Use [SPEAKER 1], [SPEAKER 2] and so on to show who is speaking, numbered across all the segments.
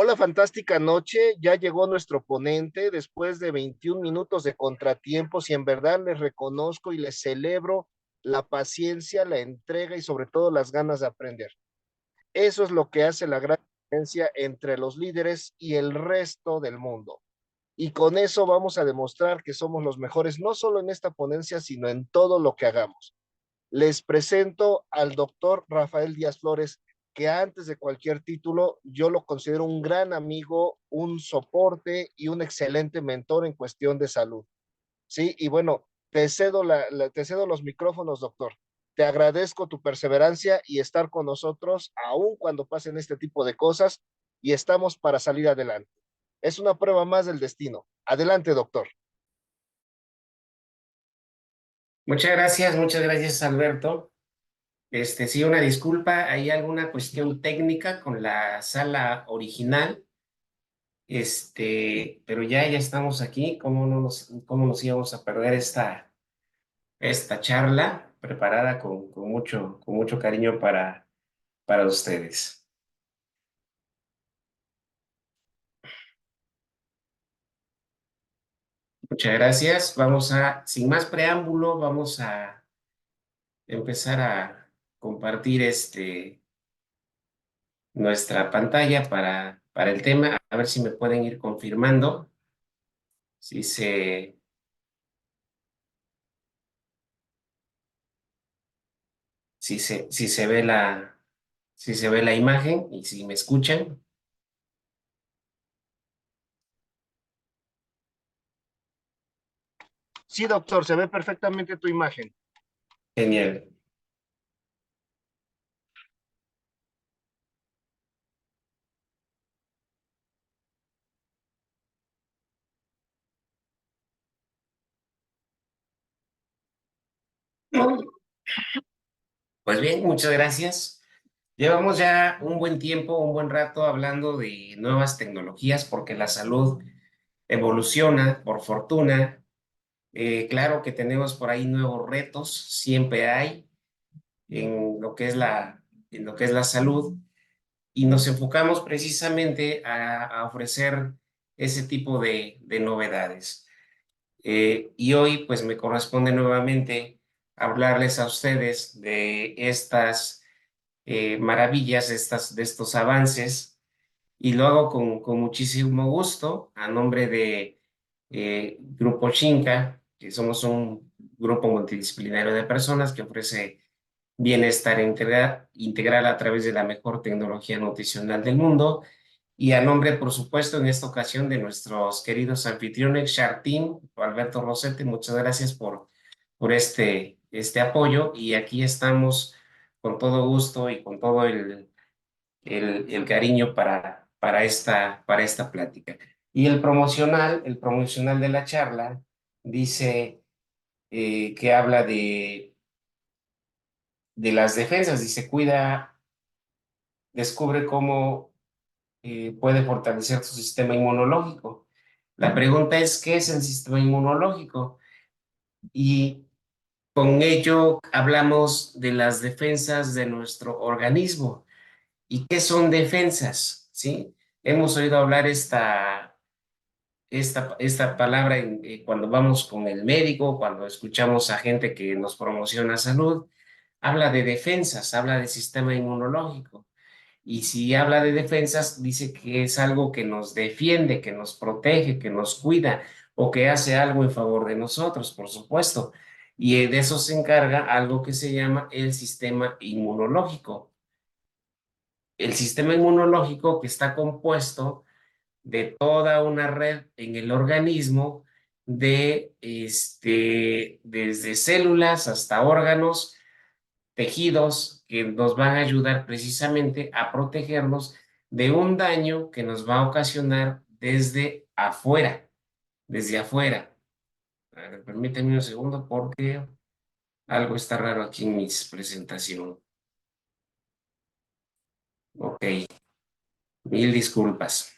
[SPEAKER 1] Hola, fantástica noche. Ya llegó nuestro ponente después de 21 minutos de contratiempos y en verdad les reconozco y les celebro la paciencia, la entrega y sobre todo las ganas de aprender. Eso es lo que hace la gran diferencia entre los líderes y el resto del mundo. Y con eso vamos a demostrar que somos los mejores, no solo en esta ponencia, sino en todo lo que hagamos. Les presento al doctor Rafael Díaz Flores, que antes de cualquier título, yo lo considero un gran amigo, un soporte y un excelente mentor en cuestión de salud. Sí, y bueno, te cedo los micrófonos, doctor. Te agradezco tu perseverancia y estar con nosotros, aun cuando pasen este tipo de cosas, y estamos para salir adelante. Es una prueba más del destino. Adelante, doctor.
[SPEAKER 2] Muchas gracias, Alberto. Sí, una disculpa, hay alguna cuestión técnica con la sala original, pero ya estamos aquí. Cómo nos íbamos a perder esta charla preparada con mucho cariño para ustedes? Muchas gracias. Sin más preámbulo, vamos a empezar a compartir nuestra pantalla para el tema. A ver si me pueden ir confirmando si se, si se ve si se ve la imagen y si me escuchan.
[SPEAKER 1] Sí, doctor, se ve perfectamente tu imagen.
[SPEAKER 2] Genial. Pues bien, muchas gracias. Llevamos ya un buen tiempo, un buen rato hablando de nuevas tecnologías porque la salud evoluciona, por fortuna. Claro que tenemos por ahí nuevos retos, siempre hay en lo que es en lo que es la salud, y nos enfocamos precisamente a ofrecer ese tipo de novedades. Y hoy pues me corresponde nuevamente hablarles a ustedes de estas maravillas, de estos avances, y lo hago con muchísimo gusto a nombre de Grupo Shinka, que somos un grupo multidisciplinario de personas que ofrece bienestar integral a través de la mejor tecnología nutricional del mundo. Y a nombre, por supuesto, en esta ocasión de nuestros queridos anfitriones, Chartín, Alberto Rosete, muchas gracias por este apoyo. Y aquí estamos con todo gusto y con todo el cariño para esta plática. Y el promocional de la charla dice que habla de las defensas, dice, descubre cómo puede fortalecer tu sistema inmunológico. La pregunta es, ¿qué es el sistema inmunológico? Y con ello hablamos de las defensas de nuestro organismo. ¿Y qué son defensas? ¿Sí? Hemos oído hablar esta palabra cuando vamos con el médico, cuando escuchamos a gente que nos promociona salud. Habla de defensas, habla de sistema inmunológico. Y si habla de defensas, dice que es algo que nos defiende, que nos protege, que nos cuida o que hace algo en favor de nosotros, por supuesto. Y de eso se encarga algo que se llama el sistema inmunológico. El sistema inmunológico, que está compuesto de toda una red en el organismo desde células hasta órganos, tejidos que nos van a ayudar precisamente a protegernos de un daño que nos va a ocasionar desde afuera. A ver, permítanme un segundo porque algo está raro aquí en mis presentaciones. Ok, mil disculpas.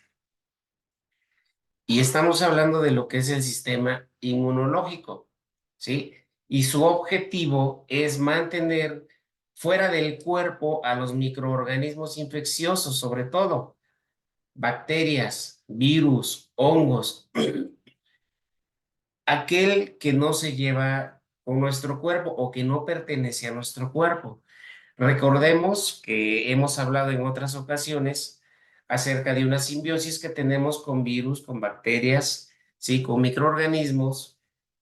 [SPEAKER 2] Y estamos hablando de lo que es el sistema inmunológico, ¿sí? Y su objetivo es mantener fuera del cuerpo a los microorganismos infecciosos, sobre todo. bacterias, virus, hongos, aquel que no se lleva con nuestro cuerpo o que no pertenece a nuestro cuerpo. Recordemos que hemos hablado en otras ocasiones acerca de una simbiosis que tenemos con virus, con bacterias, ¿sí? Con microorganismos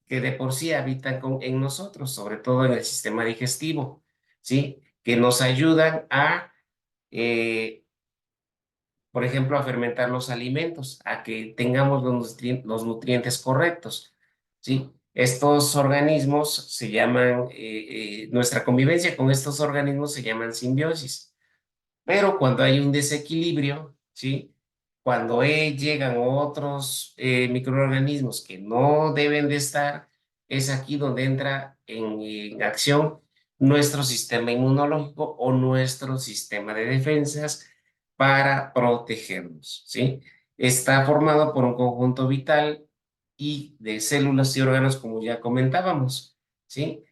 [SPEAKER 2] que de por sí habitan en nosotros, sobre todo en el sistema digestivo, ¿sí? Que nos ayudan a eh, por ejemplo, a fermentar los alimentos, a que tengamos los nutrientes correctos, ¿sí? Estos organismos se llaman, nuestra convivencia con estos organismos se llaman simbiosis. Pero cuando hay un desequilibrio, ¿sí? Cuando llegan otros microorganismos que no deben de estar, es aquí donde entra en acción nuestro sistema inmunológico o nuestro sistema de defensas para protegernos, ¿sí? Está formado por un conjunto vital y de células y órganos, como ya comentábamos, ¿sí?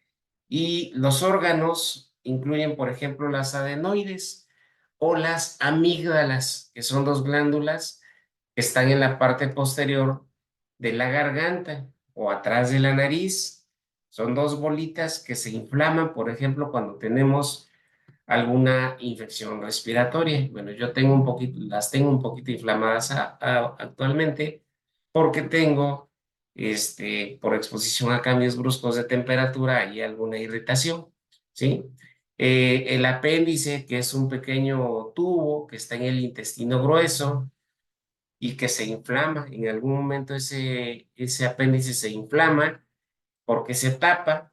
[SPEAKER 2] Y los órganos incluyen, por ejemplo, las adenoides o las amígdalas, que son dos glándulas que están en la parte posterior de la garganta o atrás de la nariz. Son dos bolitas que se inflaman, por ejemplo, cuando tenemos alguna infección respiratoria. Bueno, yo tengo un poquito, las tengo un poquito inflamadas actualmente porque tengo, por exposición a cambios bruscos de temperatura y alguna irritación, ¿sí? El apéndice, que es un pequeño tubo que está en el intestino grueso y que se inflama. En algún momento ese apéndice se inflama porque se tapa,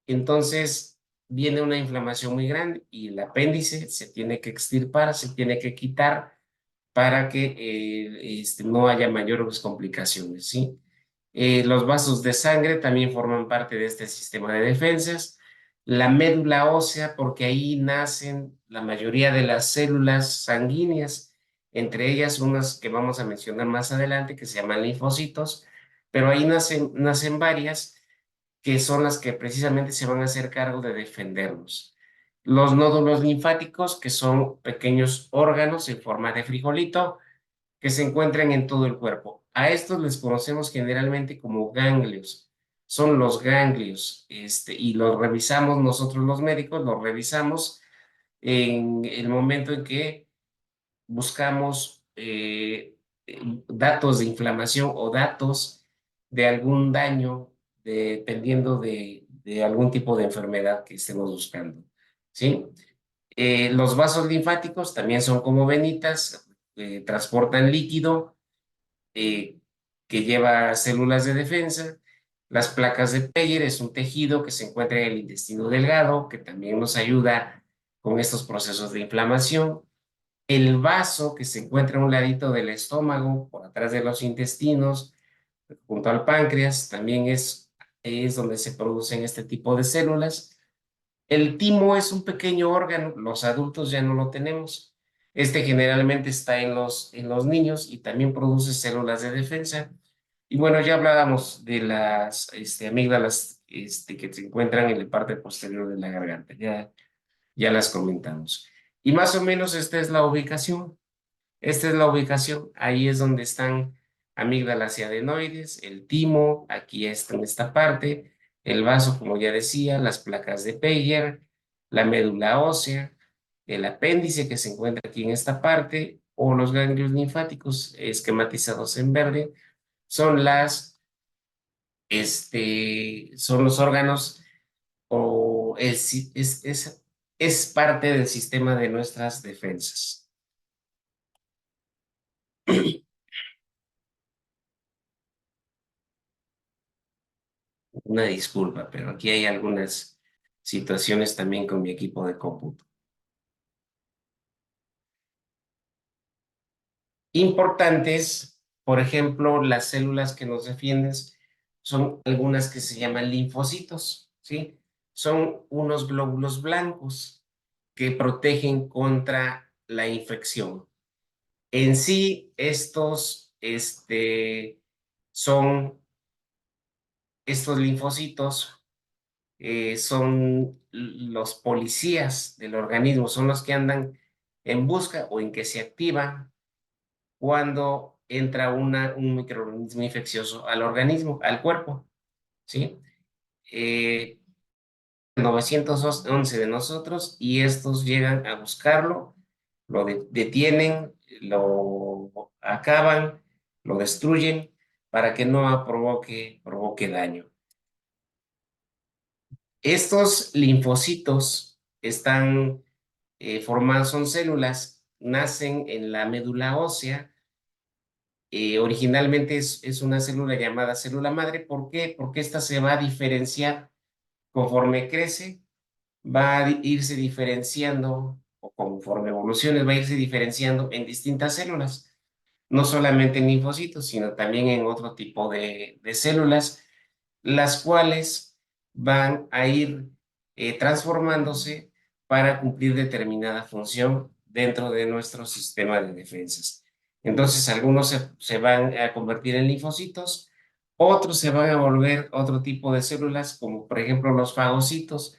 [SPEAKER 2] entonces viene una inflamación muy grande y el apéndice se tiene que extirpar, se tiene que quitar para que no haya mayores complicaciones, ¿sí? Los vasos de sangre también forman parte de este sistema de defensas. La médula ósea, porque ahí nacen la mayoría de las células sanguíneas, entre ellas unas que vamos a mencionar más adelante, que se llaman linfocitos, pero ahí nacen varias que son las que precisamente se van a hacer cargo de defendernos. Los nódulos linfáticos, que son pequeños órganos en forma de frijolito, que se encuentran en todo el cuerpo. A estos les conocemos generalmente como ganglios. Son los ganglios, y los revisamos nosotros los médicos, los revisamos en el momento en que buscamos datos de inflamación o datos de algún daño, dependiendo de algún tipo de enfermedad que estemos buscando, ¿sí? Los vasos linfáticos también son como venitas, transportan líquido eh, que lleva células de defensa. Las placas de Peyer es un tejido que se encuentra en el intestino delgado, que también nos ayuda con estos procesos de inflamación. El vaso que se encuentra a un ladito del estómago, por atrás de los intestinos, junto al páncreas, también es donde se producen este tipo de células. El timo es un pequeño órgano, los adultos ya no lo tenemos. Este generalmente está en los niños y también produce células de defensa. Y bueno, ya hablábamos de las amígdalas que se encuentran en la parte posterior de la garganta, ya las comentamos. Y más o menos esta es la ubicación. Esta es la ubicación, ahí es donde están amígdalas y adenoides, el timo, aquí está en esta parte, el vaso, como ya decía, las placas de Peyer, la médula ósea, el apéndice que se encuentra aquí en esta parte, o los ganglios linfáticos esquematizados en verde, son son los órganos o es parte del sistema de nuestras defensas. Una disculpa, pero aquí hay algunas situaciones también con mi equipo de cómputo. Importantes, por ejemplo, las células que nos defienden son algunas que se llaman linfocitos, ¿sí? Son unos glóbulos blancos que protegen contra la infección. En sí, son estos linfocitos son los policías del organismo, son los que andan en busca o en que se activan cuando entra un microorganismo infeccioso al organismo, al cuerpo, ¿sí? 911 de nosotros y estos llegan a buscarlo, lo detienen, lo acaban, lo destruyen para que no provoque daño. Estos linfocitos están formados, son células, nacen en la médula ósea. Originalmente es una célula llamada célula madre. ¿Por qué? Porque esta se va a diferenciar conforme crece, va a irse diferenciando, o conforme evolucione, va a irse diferenciando en distintas células, no solamente en linfocitos, sino también en otro tipo de células, las cuales van a ir transformándose para cumplir determinada función dentro de nuestro sistema de defensas. Entonces, algunos se van a convertir en linfocitos, otros se van a volver otro tipo de células, como por ejemplo los fagocitos.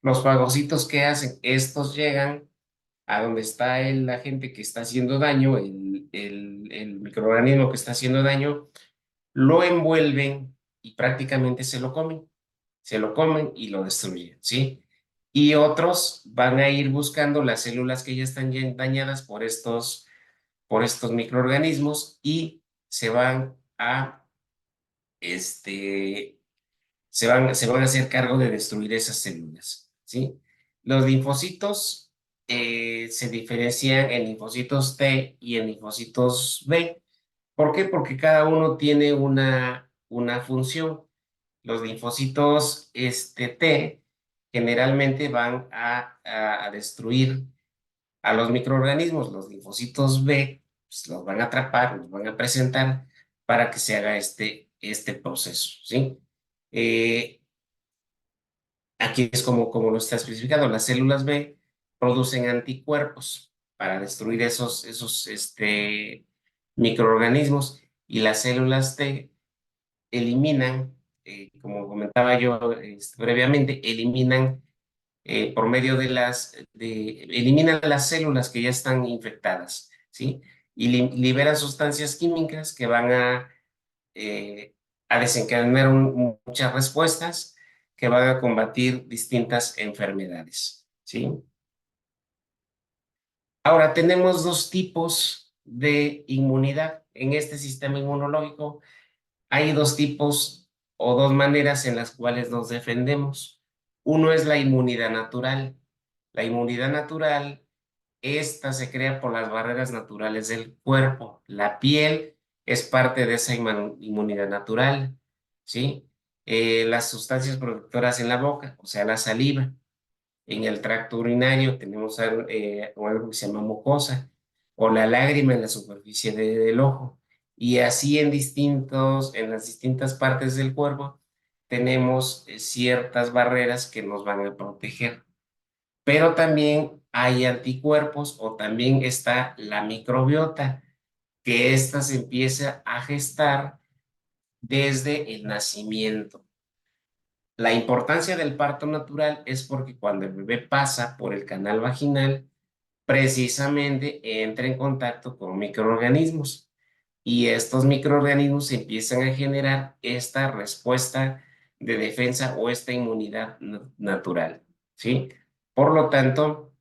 [SPEAKER 2] Los fagocitos, ¿qué hacen? Estos llegan a donde está el agente que está haciendo daño, el microorganismo que está haciendo daño, lo envuelven y prácticamente se lo comen y lo destruyen, ¿sí? Y otros van a ir buscando las células que ya están dañadas por estos microorganismos y se van a, este, se van a hacer cargo de destruir esas células, ¿sí? Los linfocitos se diferencian en linfocitos T y en linfocitos B. ¿Por qué? Porque cada uno tiene una función. Los linfocitos T generalmente van a destruir a los microorganismos. Los linfocitos B pues, los van a atrapar, los van a presentar para que se haga este proceso, ¿sí? Eh, Aquí es como lo está especificado. Las células B producen anticuerpos para destruir esos microorganismos y las células T eliminan, como comentaba yo previamente, eliminan por medio eliminan las células que ya están infectadas, ¿sí? Y liberan sustancias químicas que van eh, a desencadenar muchas respuestas que van a combatir distintas enfermedades, ¿sí? Ahora, tenemos dos tipos de inmunidad. En este sistema inmunológico hay dos tipos o dos maneras en las cuales nos defendemos. Uno es la inmunidad natural. La inmunidad natural, esta se crea por las barreras naturales del cuerpo. La piel es parte de esa inmunidad natural, ¿sí? Las sustancias protectoras en la boca, o sea, la saliva. En el tracto urinario tenemos algo que se llama mucosa, o la lágrima en la superficie del ojo. Y así en las distintas partes del cuerpo tenemos ciertas barreras que nos van a proteger. Pero también hay anticuerpos o también está la microbiota, que ésta se empieza a gestar desde el nacimiento. La importancia del parto natural es porque cuando el bebé pasa por el canal vaginal, precisamente entra en contacto con microorganismos y estos microorganismos empiezan a generar esta respuesta de defensa o esta inmunidad natural, ¿sí? Por lo tanto,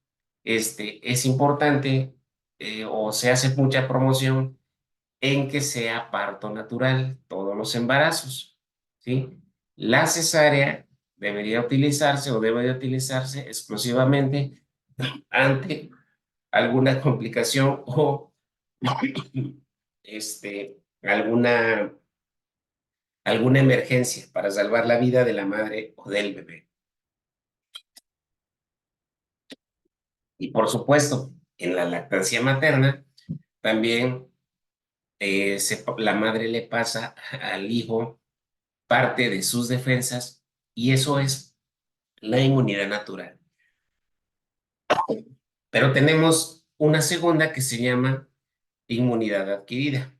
[SPEAKER 2] es importante o se hace mucha promoción en que sea parto natural todos los embarazos, ¿sí? La cesárea debería utilizarse o debe de utilizarse exclusivamente ante alguna complicación o alguna, alguna emergencia para salvar la vida de la madre o del bebé. Y por supuesto, en la lactancia materna también la madre le pasa al hijo parte de sus defensas y eso es la inmunidad natural. Pero tenemos una segunda que se llama inmunidad adquirida.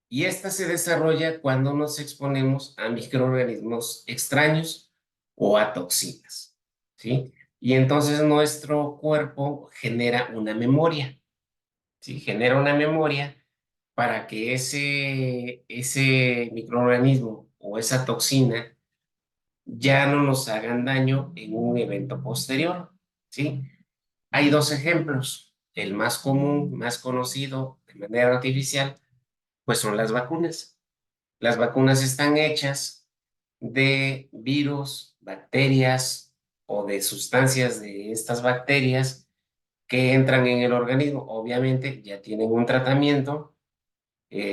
[SPEAKER 2] Y esta se desarrolla cuando nos exponemos a microorganismos extraños o a toxinas, ¿sí? Y entonces nuestro cuerpo genera una memoria, ¿sí? Genera una memoria para que ese microorganismo o esa toxina ya no nos hagan daño en un evento posterior, ¿sí? Hay dos ejemplos. El más común, más conocido de manera artificial, pues son las vacunas. Las vacunas están hechas de virus, bacterias o de sustancias de estas bacterias que entran en el organismo. Obviamente ya tienen un tratamiento,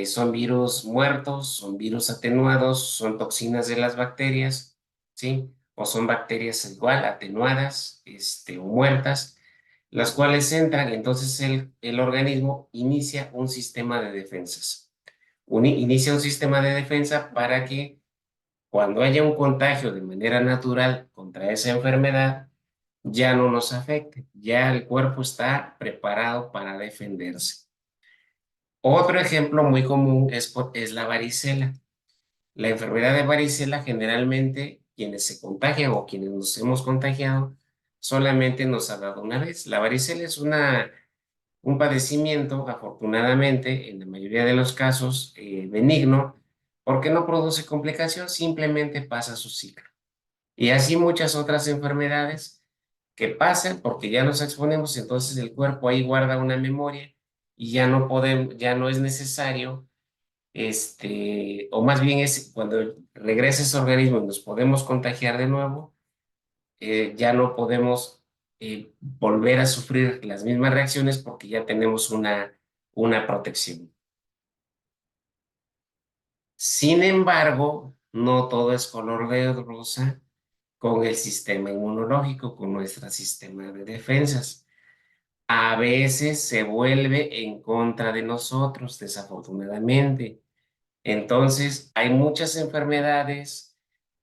[SPEAKER 2] son virus muertos, son virus atenuados, son toxinas de las bacterias, ¿sí? O son bacterias igual, atenuadas, o muertas, las cuales entran, entonces el organismo inicia un sistema de defensas. Inicia un sistema de defensa para que cuando haya un contagio de manera natural contra esa enfermedad, ya no nos afecte, ya el cuerpo está preparado para defenderse. Otro ejemplo muy común es la varicela. La enfermedad de varicela generalmente quienes se contagian o quienes nos hemos contagiado solamente nos ha dado una vez. La varicela es un padecimiento, afortunadamente, en la mayoría de los casos, benigno, porque no produce complicación, simplemente pasa su ciclo. Y así muchas otras enfermedades que pasan porque ya nos exponemos, entonces el cuerpo ahí guarda una memoria y ya no podemos, ya no es necesario, o más bien es cuando regresa ese organismo y nos podemos contagiar de nuevo, ya no podemos volver a sufrir las mismas reacciones porque ya tenemos una protección. Sin embargo, no todo es color de rosa con el sistema inmunológico, con nuestro sistema de defensas. A veces se vuelve en contra de nosotros, desafortunadamente. Entonces, hay muchas enfermedades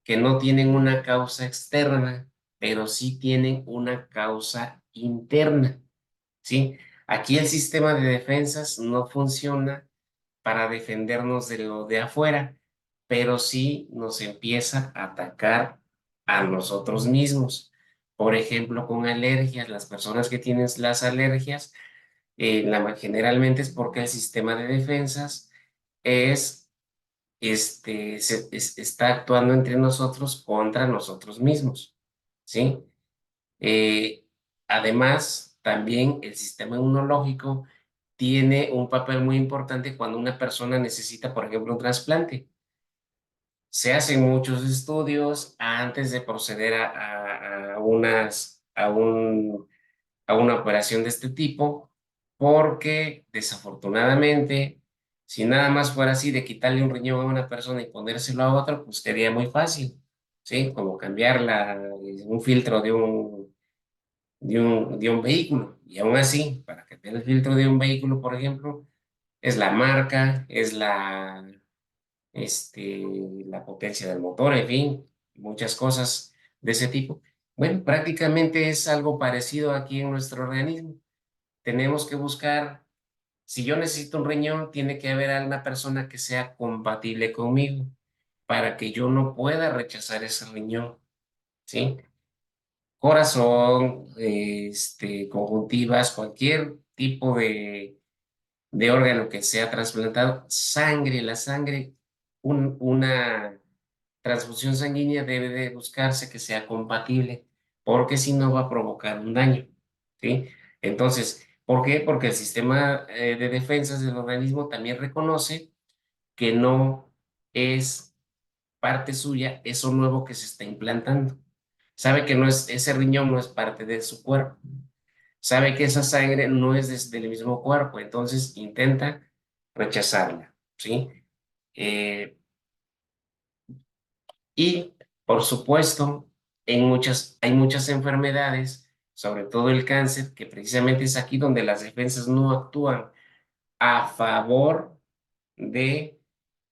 [SPEAKER 2] que no tienen una causa externa, pero sí tienen una causa interna, ¿sí? Aquí el sistema de defensas no funciona para defendernos de lo de afuera, pero sí nos empieza a atacar a nosotros mismos. Por ejemplo, con alergias, las personas que tienen las alergias, generalmente es porque el sistema de defensas es, está actuando entre nosotros contra nosotros mismos, ¿sí? Eh, Además, también el sistema inmunológico tiene un papel muy importante cuando una persona necesita, por ejemplo, un trasplante. Se hacen muchos estudios antes de proceder a una operación de este tipo, porque desafortunadamente, si nada más fuera así de quitarle un riñón a una persona y ponérselo a otra, pues sería muy fácil, ¿sí? Como cambiar un filtro de un vehículo. Y aún así, para cambiar el filtro de un vehículo, por ejemplo, es la marca, es la potencia del motor, en fin, muchas cosas de ese tipo. Bueno, prácticamente es algo parecido aquí en nuestro organismo. Tenemos que buscar, si yo necesito un riñón, tiene que haber una persona que sea compatible conmigo para que yo no pueda rechazar ese riñón, ¿sí? Corazón, conjuntivas, cualquier tipo de órgano que sea trasplantado, sangre, la sangre, una transfusión sanguínea debe de buscarse que sea compatible, porque si no va a provocar un daño, ¿sí? Entonces, ¿por qué? Porque el sistema de defensas del organismo también reconoce que no es parte suya eso nuevo que se está implantando. Sabe que no es, ese riñón no es parte de su cuerpo. Sabe que esa sangre no es del mismo cuerpo, entonces intenta rechazarla, ¿sí? Eh, y, por supuesto, hay muchas enfermedades, sobre todo el cáncer, que precisamente es aquí donde las defensas no actúan a favor de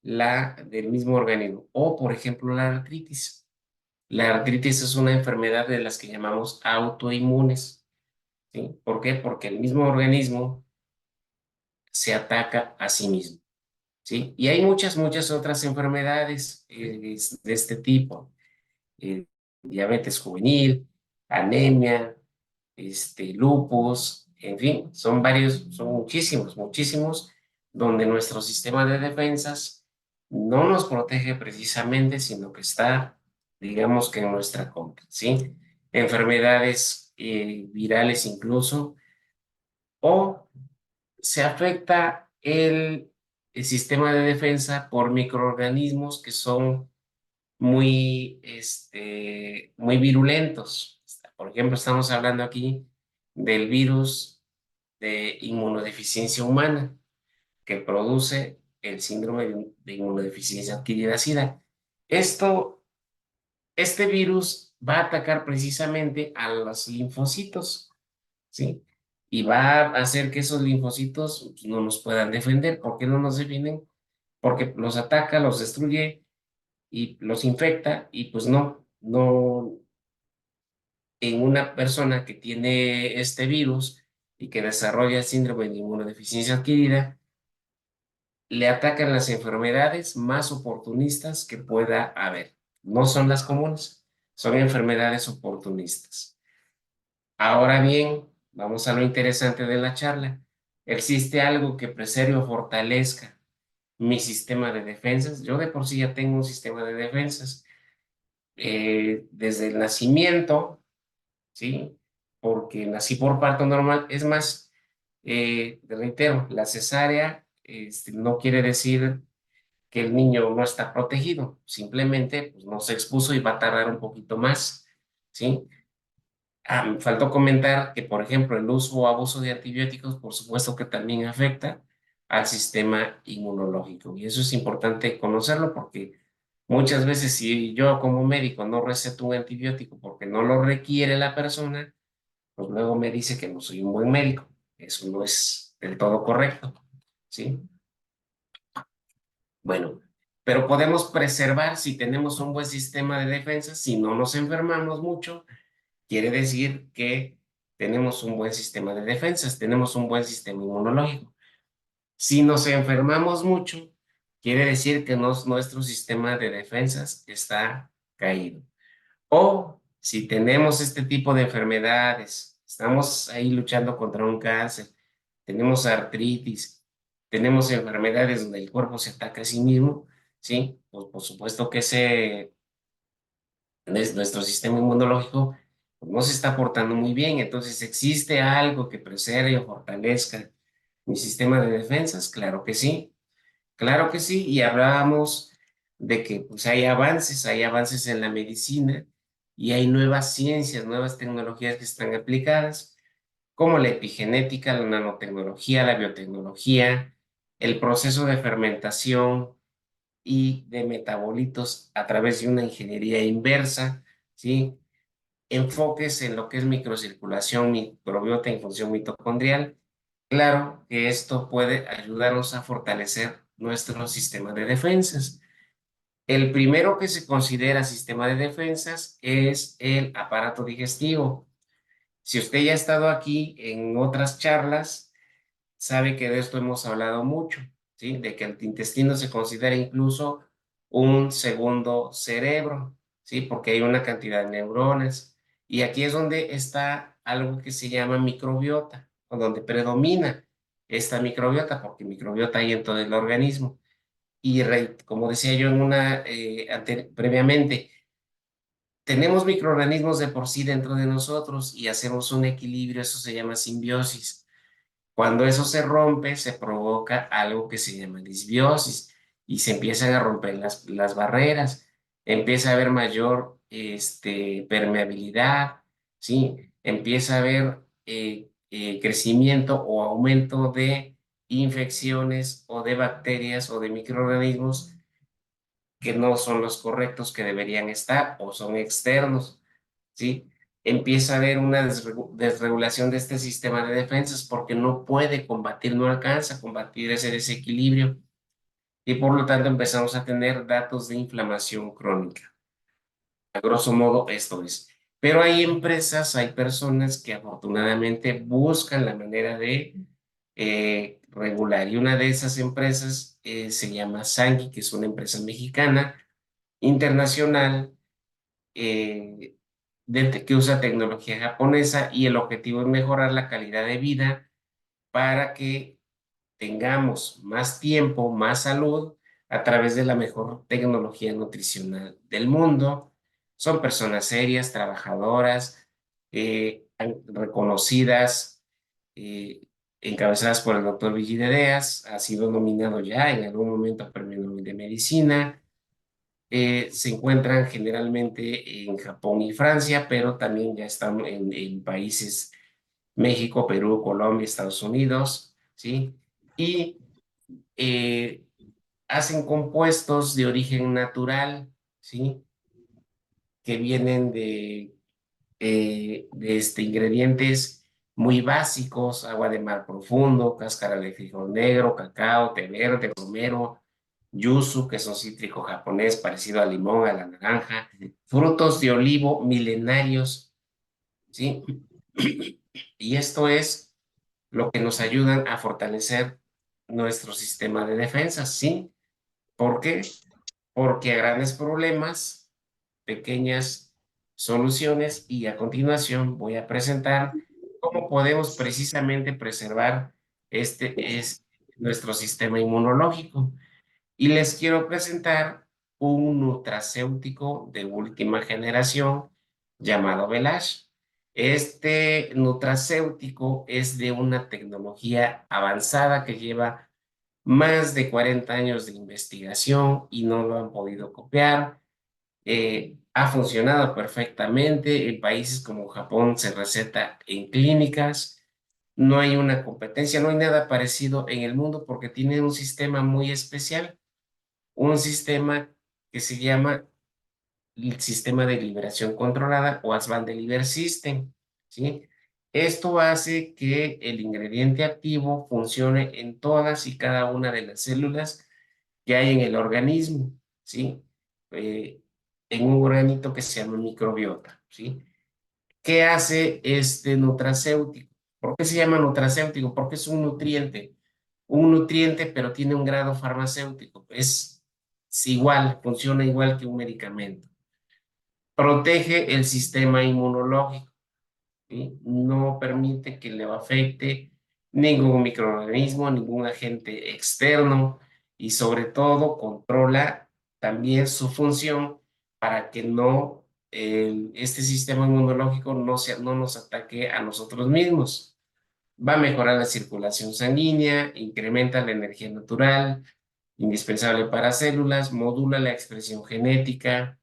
[SPEAKER 2] del mismo organismo. O, por ejemplo, la artritis. La artritis es una enfermedad de las que llamamos autoinmunes, ¿sí? ¿Por qué? Porque el mismo organismo se ataca a sí mismo, ¿sí? Y hay muchas otras enfermedades de este tipo. Diabetes juvenil, anemia, lupus, en fin, son varios, son muchísimos, muchísimos, donde nuestro sistema de defensas no nos protege precisamente, sino que está, digamos que en nuestra contra, ¿sí? Enfermedades virales incluso, o se afecta el sistema de defensa por microorganismos que son muy, muy virulentos. Por ejemplo, estamos hablando aquí del virus de inmunodeficiencia humana que produce el síndrome de inmunodeficiencia adquirida SIDA. Esto, este virus va a atacar precisamente a los linfocitos, ¿sí? Y va a hacer que esos linfocitos pues, no nos puedan defender. ¿Por qué no nos defienden? Porque los ataca, los destruye y los infecta y pues no, en una persona que tiene este virus y que desarrolla síndrome de inmunodeficiencia adquirida, le atacan las enfermedades más oportunistas que pueda haber. No son las comunes, son enfermedades oportunistas. Ahora bien, vamos a lo interesante de la charla. ¿Existe algo que preserve o fortalezca mi sistema de defensas? Yo de por sí ya tengo un sistema de defensas. Desde el nacimiento, ¿sí? Porque nací por parto normal. Es más, te reitero, la cesárea no quiere decir que el niño no está protegido, simplemente pues, no se expuso y va a tardar un poquito más, ¿sí? Me faltó comentar que, por ejemplo, el uso o abuso de antibióticos, por supuesto que también afecta al sistema inmunológico. Y eso es importante conocerlo porque muchas veces si yo como médico no receto un antibiótico porque no lo requiere la persona, pues luego me dice que no soy un buen médico. Eso no es del todo correcto, ¿sí? Bueno, pero podemos preservar si tenemos un buen sistema de defensa, si no nos enfermamos mucho, quiere decir que tenemos un buen sistema de defensas, tenemos un buen sistema inmunológico. Si nos enfermamos mucho, quiere decir que nuestro sistema de defensas está caído. O si tenemos este tipo de enfermedades, estamos ahí luchando contra un cáncer, tenemos artritis, tenemos enfermedades donde el cuerpo se ataca a sí mismo, ¿sí? Pues por supuesto que nuestro sistema inmunológico pues, no se está portando muy bien. Entonces, ¿existe algo que preserve o fortalezca mi sistema de defensas? Claro que sí, y hablábamos de que pues, hay avances en la medicina y hay nuevas ciencias, nuevas tecnologías que están aplicadas, como la epigenética, la nanotecnología, la biotecnología, el proceso de fermentación y de metabolitos a través de una ingeniería inversa, ¿sí? Enfoques en lo que es microcirculación, microbiota y función mitocondrial. Claro que esto puede ayudarnos a fortalecer nuestro sistema de defensas. El primero que se considera sistema de defensas es el aparato digestivo. Si usted ya ha estado aquí en otras charlas, sabe que de esto hemos hablado mucho, ¿sí? De que el intestino se considera incluso un segundo cerebro, ¿sí? Porque hay una cantidad de neuronas. Y aquí es donde está algo que se llama microbiota, o donde predomina esta microbiota, porque microbiota hay en todo el organismo. Y como decía yo en una previamente, tenemos microorganismos de por sí dentro de nosotros y hacemos un equilibrio, eso se llama simbiosis. Cuando eso se rompe, se provoca algo que se llama disbiosis y se empiezan a romper las barreras, empieza a haber mayor permeabilidad, ¿sí? Empieza a haber crecimiento o aumento de infecciones o de bacterias o de microorganismos que no son los correctos que deberían estar o son externos, ¿sí? Empieza a haber una desregulación de este sistema de defensas porque no puede combatir, no alcanza a combatir ese desequilibrio y por lo tanto empezamos a tener datos de inflamación crónica. A grosso modo esto es. Pero hay empresas, hay personas que afortunadamente buscan la manera de regular y una de esas empresas se llama Sangui, que es una empresa mexicana internacional, eh, que usa tecnología japonesa y el objetivo es mejorar la calidad de vida para que tengamos más tiempo, más salud a través de la mejor tecnología nutricional del mundo. Son personas serias, trabajadoras, reconocidas, eh, encabezadas por el doctor Villideas. Ha sido nominado ya en algún momento a Premio Nobel de Medicina. Se encuentran generalmente en Japón y Francia, pero también ya están en países México, Perú, Colombia, Estados Unidos, ¿sí? Y eh, hacen compuestos de origen natural, ¿sí? Que vienen de ingredientes muy básicos: agua de mar profundo, cáscara de frijol negro, cacao, té verde, romero, yuzu, que es un cítrico japonés parecido al limón, a la naranja, frutos de olivo milenarios, ¿sí? Y esto es lo que nos ayudan a fortalecer nuestro sistema de defensa, ¿sí? ¿Por qué? Porque a grandes problemas, pequeñas soluciones, y a continuación voy a presentar cómo podemos precisamente preservar nuestro sistema inmunológico. Y les quiero presentar un nutracéutico de última generación llamado Velash. Este nutracéutico es de una tecnología avanzada que lleva más de 40 años de investigación y no lo han podido copiar. Ha funcionado perfectamente. En países como Japón se receta en clínicas. No hay una competencia, no hay nada parecido en el mundo porque tiene un sistema muy especial, un sistema que se llama el sistema de liberación controlada o Advanced Delivery System, ¿sí? Esto hace que el ingrediente activo funcione en todas y cada una de las células que hay en el organismo, ¿sí? Eh, en un granito que se llama microbiota, ¿sí? ¿Qué hace este nutracéutico? ¿Por qué se llama nutracéutico? Porque es un nutriente, pero tiene un grado farmacéutico. Es igual, funciona igual que un medicamento. Protege el sistema inmunológico, ¿sí? No permite que le afecte ningún microorganismo, ningún agente externo, y sobre todo controla también su función para que este sistema inmunológico no nos ataque a nosotros mismos. Va a mejorar la circulación sanguínea, incrementa la energía natural, indispensable para células, modula la expresión genética,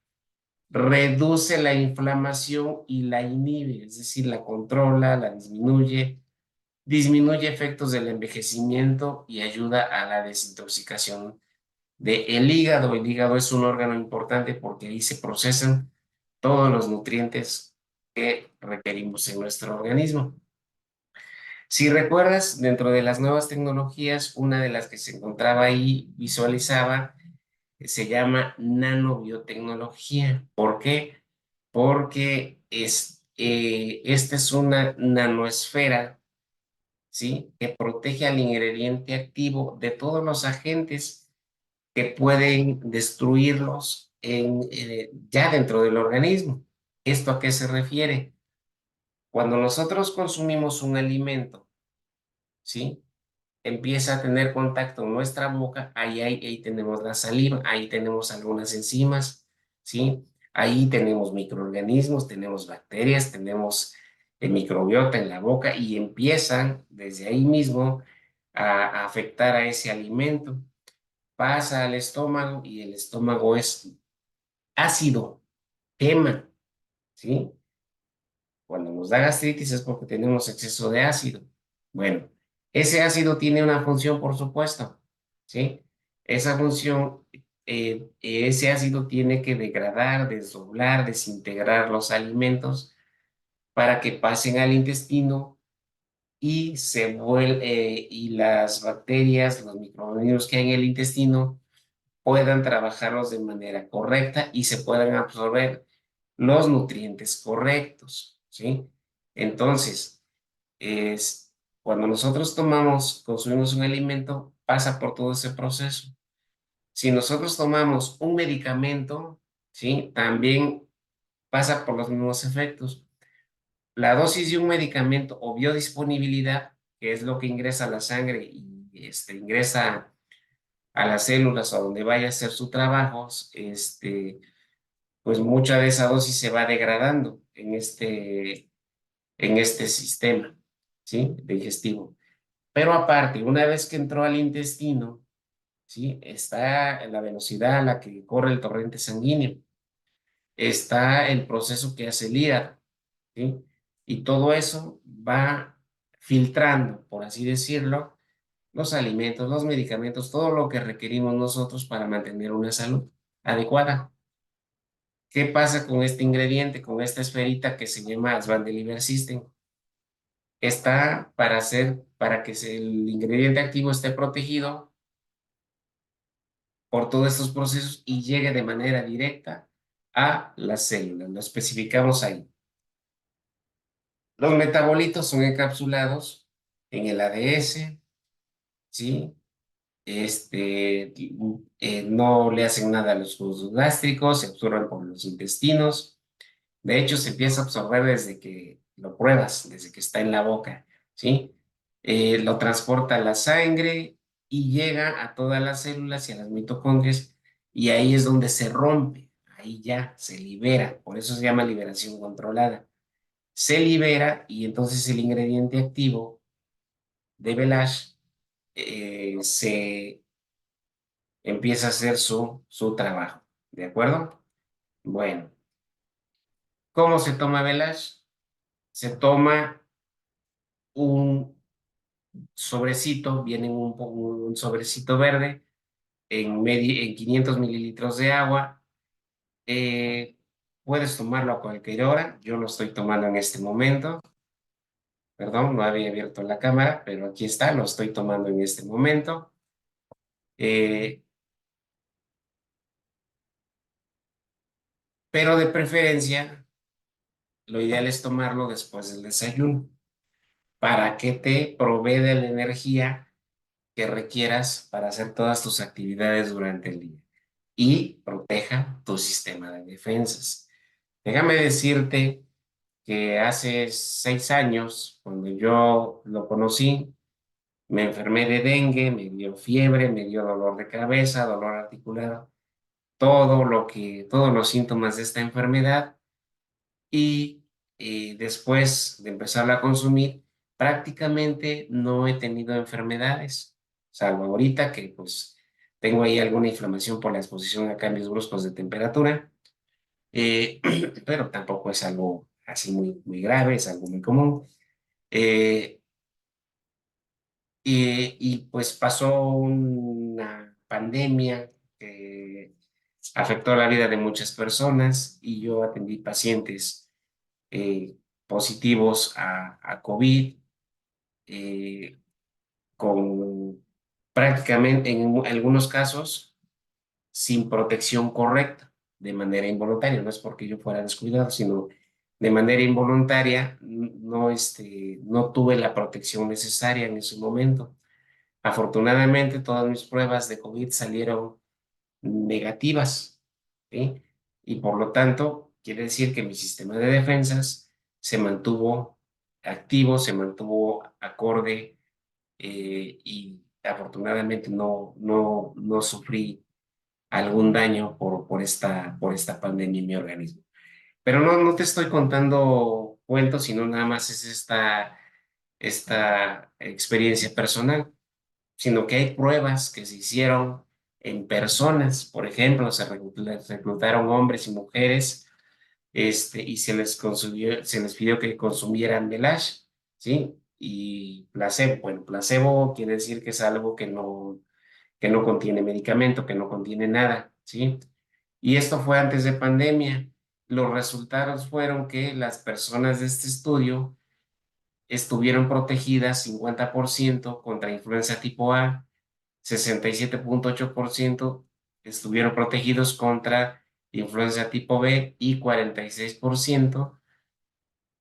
[SPEAKER 2] reduce la inflamación y la inhibe, es decir, la controla, la disminuye efectos del envejecimiento y ayuda a la desintoxicación del hígado. El hígado es un órgano importante porque ahí se procesan todos los nutrientes que requerimos en nuestro organismo. Si recuerdas, dentro de las nuevas tecnologías, una de las que se encontraba ahí visualizaba se llama nanobiotecnología. ¿Por qué? Porque esta es una nanoesfera, ¿sí? Que protege al ingrediente activo de todos los agentes que pueden destruirlos ya dentro del organismo. ¿Esto a qué se refiere? Cuando nosotros consumimos un alimento, ¿sí? Empieza a tener contacto en nuestra boca, ahí tenemos la saliva, ahí tenemos algunas enzimas, ¿sí? Ahí tenemos microorganismos, tenemos bacterias, tenemos el microbiota en la boca, y empiezan desde ahí mismo a afectar a ese alimento. Pasa al estómago y el estómago es ácido, quema, ¿sí? Cuando nos da gastritis es porque tenemos exceso de ácido. Bueno, ese ácido tiene una función, por supuesto, ¿sí? Esa función, ese ácido tiene que degradar, desdoblar, desintegrar los alimentos para que pasen al intestino y las bacterias, los microorganismos que hay en el intestino puedan trabajarlos de manera correcta y se puedan absorber los nutrientes correctos, ¿sí? Entonces, cuando nosotros consumimos un alimento, pasa por todo ese proceso. Si nosotros tomamos un medicamento, ¿sí? También pasa por los mismos efectos. La dosis de un medicamento o biodisponibilidad, que es lo que ingresa a la sangre y ingresa a las células o a donde vaya a hacer su trabajo, pues mucha de esa dosis se va degradando en este sistema, ¿sí? Digestivo. Pero aparte, una vez que entró al intestino, ¿sí? Está en la velocidad a la que corre el torrente sanguíneo, está el proceso que hace el hígado, ¿sí? Y todo eso va filtrando, por así decirlo, los alimentos, los medicamentos, todo lo que requerimos nosotros para mantener una salud adecuada. ¿Qué pasa con este ingrediente, con esta esferita que se llama Liver System? Está para que el ingrediente activo esté protegido por todos estos procesos y llegue de manera directa a las células. Lo especificamos ahí. Los metabolitos son encapsulados en el ADS, ¿sí? No le hacen nada a los jugos gástricos, se absorben por los intestinos. De hecho, se empieza a absorber desde que lo pruebas, desde que está en la boca, ¿sí? Lo transporta a la sangre y llega a todas las células y a las mitocondrias, y ahí es donde se rompe, ahí ya se libera, por eso se llama liberación controlada. Se libera y entonces el ingrediente activo de Belash se empieza a hacer su trabajo, ¿de acuerdo? Bueno, ¿cómo se toma Belash? Se toma un sobrecito, viene un sobrecito verde en 500 mililitros de agua. Eh, Puedes tomarlo a cualquier hora. Yo lo estoy tomando en este momento. Perdón, no había abierto la cámara, pero aquí está, lo estoy tomando en este momento. Eh, pero de preferencia, lo ideal es tomarlo después del desayuno para que te provee de la energía que requieras para hacer todas tus actividades durante el día y proteja tu sistema de defensas. Déjame decirte que hace 6 años, cuando yo lo conocí, me enfermé de dengue, me dio fiebre, me dio dolor de cabeza, dolor articular, todos los síntomas de esta enfermedad y después de empezarla a consumir, prácticamente no he tenido enfermedades, salvo ahorita que pues tengo ahí alguna inflamación por la exposición a cambios bruscos de temperatura, eh, pero tampoco es algo así muy, muy grave, es algo muy común. Eh, pues pasó una pandemia que afectó la vida de muchas personas y yo atendí pacientes eh, positivos a COVID, eh, con prácticamente en algunos casos sin protección correcta, de manera involuntaria, no es porque yo fuera descuidado, sino de manera involuntaria, no, no tuve la protección necesaria en ese momento. Afortunadamente, todas mis pruebas de COVID salieron negativas, ¿sí? Y por lo tanto, quiere decir que mi sistema de defensas se mantuvo activo, se mantuvo acorde y afortunadamente no sufrí algún daño por esta pandemia en mi organismo. Pero no te estoy contando cuentos, sino nada más es esta experiencia personal, sino que hay pruebas que se hicieron en personas. Por ejemplo, reclutaron hombres y mujeres, y se les pidió que consumieran Belash, ¿sí? Y placebo. Bueno, placebo quiere decir que es algo que no contiene medicamento, que no contiene nada, ¿sí? Y esto fue antes de pandemia. Los resultados fueron que las personas de este estudio estuvieron protegidas 50% contra influenza tipo A, 67,8% estuvieron protegidos contra influenza tipo B y 46%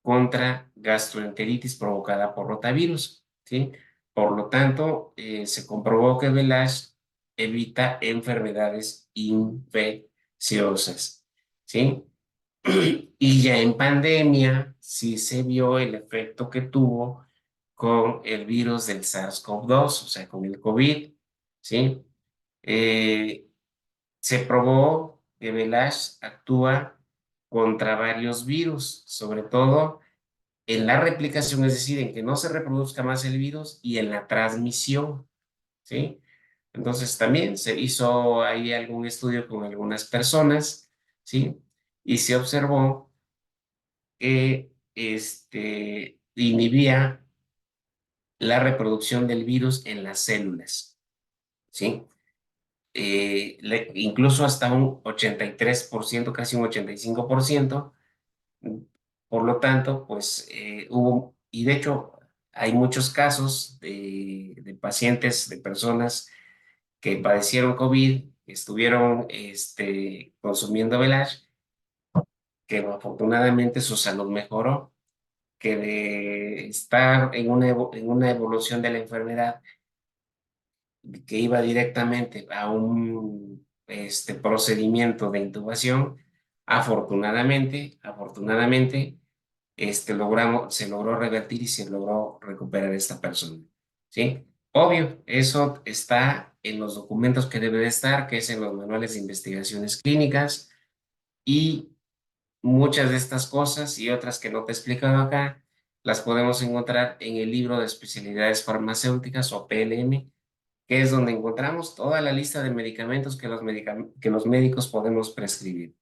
[SPEAKER 2] contra gastroenteritis provocada por rotavirus, ¿sí? Por lo tanto, se comprobó que Belash evita enfermedades infecciosas, ¿sí? Y ya en pandemia sí se vio el efecto que tuvo con el virus del SARS-CoV-2, o sea, con el COVID, ¿sí? Eh, Se probó que Velage actúa contra varios virus, sobre todo en la replicación, es decir, en que no se reproduzca más el virus y en la transmisión, ¿sí? Entonces también se hizo ahí algún estudio con algunas personas, ¿sí? Y se observó que inhibía la reproducción del virus en las células, ¿sí? Incluso hasta un 83%, casi un 85%. Por lo tanto, pues hubo, y de hecho hay muchos casos de pacientes, de personas que padecieron COVID, que estuvieron consumiendo Velage, que afortunadamente su salud mejoró, que de estar en en una evolución de la enfermedad que iba directamente a un procedimiento de intubación, afortunadamente, se logró revertir y se logró recuperar esta persona, ¿sí? Obvio, eso está en los documentos que debe de estar, que es en los manuales de investigaciones clínicas, y muchas de estas cosas y otras que no te he explicado acá, las podemos encontrar en el libro de especialidades farmacéuticas o PLM, que es donde encontramos toda la lista de medicamentos que que los médicos podemos prescribir,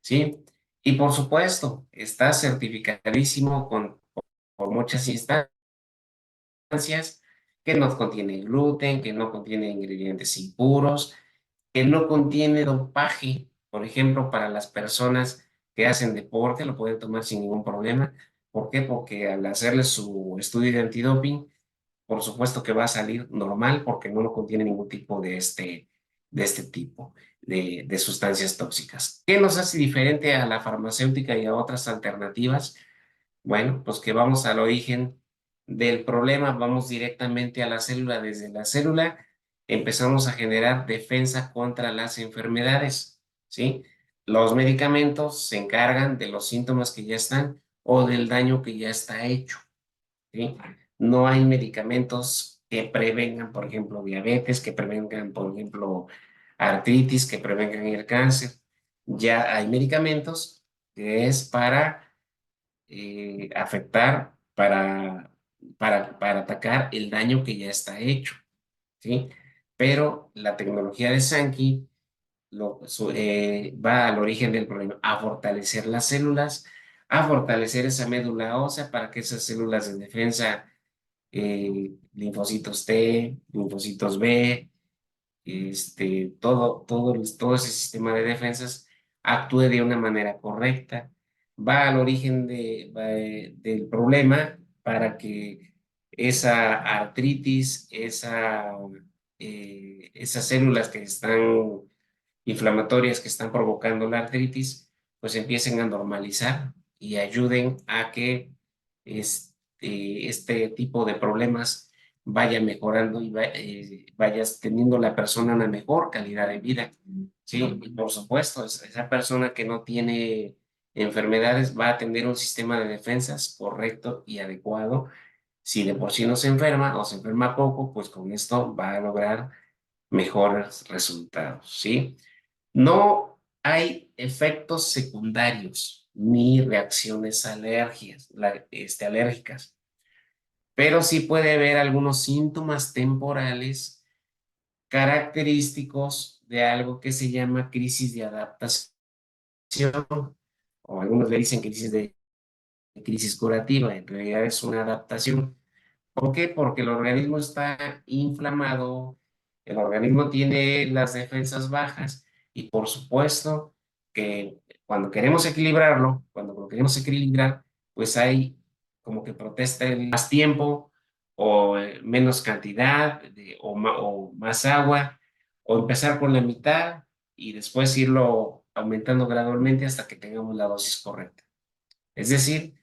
[SPEAKER 2] ¿sí? Y por supuesto, está certificadísimo por muchas instancias que no contiene gluten, que no contiene ingredientes impuros, que no contiene dopaje. Por ejemplo, para las personas que hacen deporte, lo pueden tomar sin ningún problema. ¿Por qué? Porque al hacerle su estudio de antidoping, por supuesto que va a salir normal porque no lo contiene ningún tipo de este tipo de sustancias tóxicas. ¿Qué nos hace diferente a la farmacéutica y a otras alternativas? Bueno, pues que vamos al origen del problema, vamos directamente a la célula. Desde la célula empezamos a generar defensa contra las enfermedades, ¿sí? Los medicamentos se encargan de los síntomas que ya están o del daño que ya está hecho, ¿sí? No hay medicamentos que prevengan, por ejemplo, diabetes, que prevengan, por ejemplo, artritis, que prevengan el cáncer. Ya hay medicamentos que es para afectar, para atacar el daño que ya está hecho, ¿sí? Pero la tecnología de Sankey va al origen del problema, a fortalecer las células, a fortalecer esa médula ósea para que esas células de defensa, linfocitos T, linfocitos B, todo ese sistema de defensas actúe de una manera correcta, va al origen del problema para que esa artritis, esas células que están inflamatorias que están provocando la artritis, pues empiecen a normalizar y ayuden a que este tipo de problemas vaya mejorando y vayas teniendo la persona una mejor calidad de vida. Sí, y por supuesto, esa persona que no tiene enfermedades va a tener un sistema de defensas correcto y adecuado. Si de por sí no se enferma o se enferma poco, pues con esto va a lograr mejores resultados, ¿sí? No hay efectos secundarios ni reacciones alérgicas, pero sí puede haber algunos síntomas temporales característicos de algo que se llama crisis de adaptación, o algunos le dicen crisis curativa, en realidad es una adaptación. ¿Por qué? Porque el organismo está inflamado, el organismo tiene las defensas bajas y por supuesto que cuando lo queremos equilibrar, pues hay como que protesta el más tiempo o menos cantidad o más agua, o empezar con la mitad y después irlo aumentando gradualmente hasta que tengamos la dosis correcta. Es decir,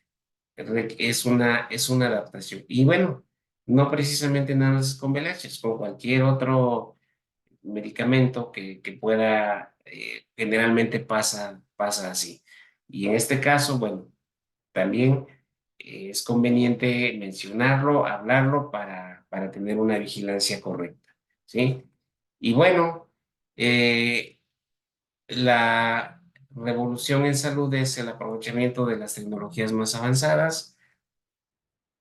[SPEAKER 2] es una adaptación. Y bueno, no precisamente nada más con Velázquez, es con cualquier otro medicamento que pueda, generalmente pasa así. Y en este caso, bueno, también es conveniente mencionarlo, hablarlo para tener una vigilancia correcta, ¿sí? Y bueno, eh, la revolución en salud es el aprovechamiento de las tecnologías más avanzadas,